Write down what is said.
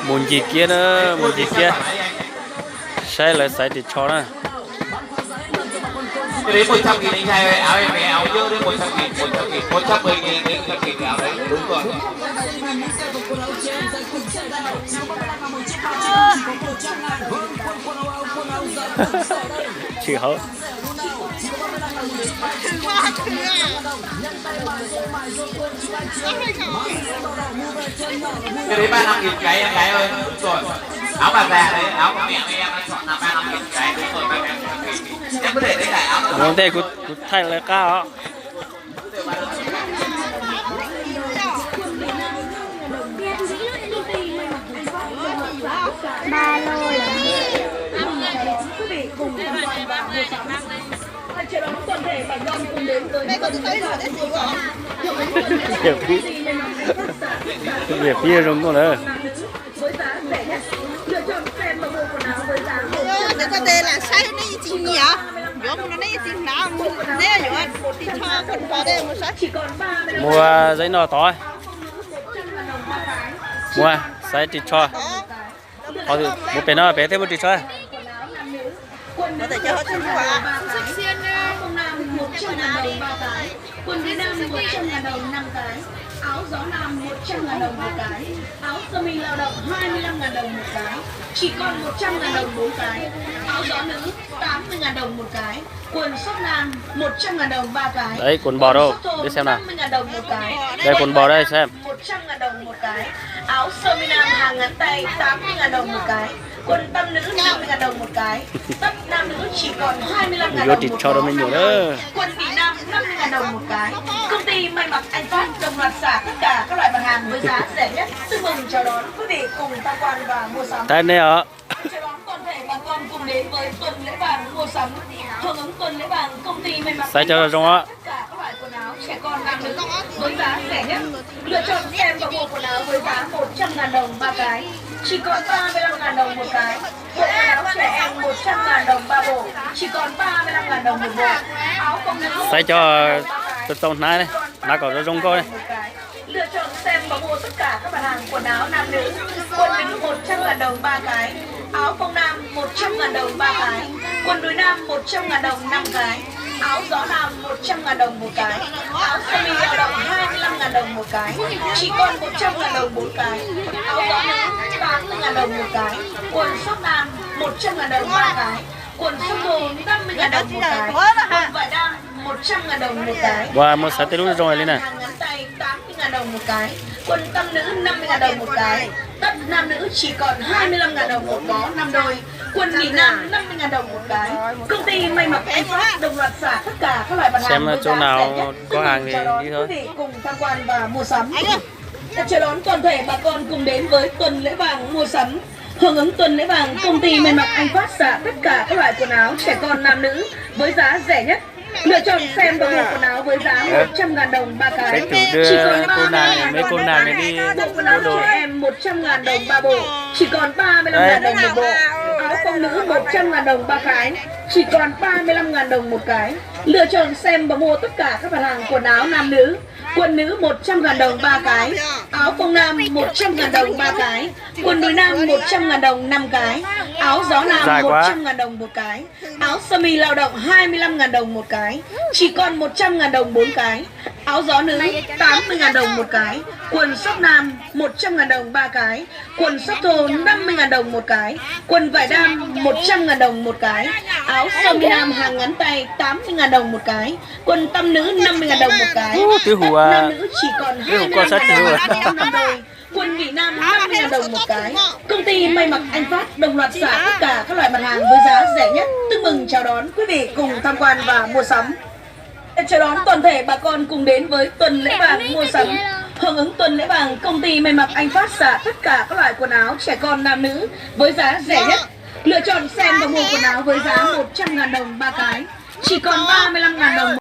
muốn gì kia nữa muốn gì kia sai là sai thì cho nó cái đấy 100.000 anh trai áo em áo dơ đấy 100.000 110.000 đấy là kịp áo đấy đúng rồi. chị hả cái đấy 35.000 cái em gái ơi đúng rồi. Áo bà già đấy áo của mẹ em chọn là 35.000 cái đúng rồi 35.000 em cứ để đấy lại áo nữa. vấn đề của thay là cao ba lô là việc kia rồi con nữa để có thể là sai nó như gì nhỉ? Vô nó này gì nào nè vô thì cho con vào đây một sát chỉ còn mua giấy nọ to mua sai thì cho họ thì một bé nó bé thêm một tí cho có thể cho họ thêm quà. quần Việt Nam 100.000 đồng 5 cái, áo gió Nam 100.000 đồng một cái, áo sơ mi lao động 25.000 đồng một cái, chỉ còn 100.000 đồng 4 cái, áo gió nữ 80.000 đồng một cái, quần short Nam 100.000 đồng 3 cái. Đấy quần bò đâu đi xem nào 50.000 đồng một cái. đây quần bò đây xem 100.000 đồng một cái, áo sơ mi Nam hàng ngắn tay 80.000 đồng một cái, quần tăm nữ 50.000 đồng một cái, tất nam nữ chỉ còn 25.000 vô đồng thì một cho nó cái. mình nhiều đó Quần Mỹ Nam 50.000 đồng một cái. Công ty may mặc Anh Phát đồng loạt xả tất cả các loại mặt hàng với giá rẻ nhất. Xin mừng chào đón quý vị cùng tham quan và mua sắm. đây này ạ Chào đón toàn thể bà con cùng đến với tuần lễ vàng mua sắm. Hưởng ứng tuần lễ vàng công ty may mặc sai Anh cho Phát rong á tất cả các loại quần áo trẻ con nam nữ với giá rẻ nhất. Lựa chọn xem và mua quần áo với giá 100.000 đồng 3 cái, chỉ còn 35.000 đồng một cái. Bộ quần áo trẻ em 100.000 đồng 3 bộ, chỉ còn 35.000 đồng một bộ. Áo công nữ sai cho tôi tông này nó có nó rong coi lựa chọn xem và mua tất cả các mặt hàng quần áo nam nữ. Quần nữ 100.000 đồng 3 cái, áo phông nam 100.000 đồng 3 cái, quần đùi nam 100.000 đồng 5 cái, áo gió nam 100.000 đồng một cái, áo sơ mi lao động 25.000 đồng một cái, chỉ còn 100.000 đồng 4 cái, áo gió nữ 80.000 đồng một cái, quần short nam 100.000 đồng 3 cái, quần short đồ 50.000 đồng một cái, quần vải đan 100.000 đồng một cái. và một sai tên rồi lên này Hàng ngắn tay 80.000 đồng một cái, quần tăm nữ 50.000 đồng một cái, tất nam nữ chỉ còn 25.000 đồng một bó 5 đôi, quần Mỹ Nam 50.000 đồng một cái. Công ty may mặc Anh Phát đồng loạt xả tất cả các loại mặt hàng xem với chỗ giá nào rẻ nhất. có hàng thì Chào đón đi thôi. quý vị cùng tham quan và mua sắm. Chào đón toàn thể bà con cùng đến với tuần lễ vàng mua sắm. Hưởng ứng tuần lễ vàng, công ty may mặc Anh Phát xả tất cả các loại quần áo trẻ con nam nữ với giá rẻ nhất. Lựa chọn xem và mua quần áo với giá 100.000 đồng 3 cái, cái chủ đưa cô nàng này mấy cô nàng này đi bộ quần áo mua đồ trẻ em 100.000 đồng 3 bộ, chỉ còn 35.000 đồng một bộ. Áo phông nữ 100.000 đồng 3 cái, chỉ còn 35.000 đồng một cái. Lựa chọn xem và mua tất cả các mặt hàng quần áo nam nữ. Quần nữ 100.000 đồng 3 cái, áo phông nam 100.000 đồng 3 cái, quần đùi nam 100.000 đồng 5 cái, áo gió nam dài quá. 100.000 đồng một cái, áo sơ mi lao động 25.000 đồng một cái, chỉ còn 100.000 đồng 4 cái, áo gió nữ 80.000 đồng một cái, quần short nam 100.000 đồng 3 cái, quần short thô 50.000 đồng một cái, quần vải đam 100.000 đồng một cái, áo sơ mi nam hàng ngắn tay 80.000 đồng một cái, quần tăm nữ 50.000 đồng một cái, tiêu hủ tất nam nữ chỉ còn tiêu hủ con sắt 25.000 tiêu hủ đồng năm đôi. Quần Mỹ Nam 50.000 đồng một cái. Công ty may mặc Anh Phát đồng loạt xả tất cả các loại mặt hàng với giá rẻ nhất. Tương mừng chào đón quý vị cùng tham quan và mua sắm. Chào đón toàn thể bà con cùng đến với tuần lễ vàng mua sắm. Hưởng ứng tuần lễ vàng, công ty may mặc Anh Phát xả tất cả các loại quần áo trẻ con nam nữ với giá rẻ nhất. Lựa chọn xem và mua quần áo với giá 100.000 đồng 3 cái, chỉ còn 35.000 đồng.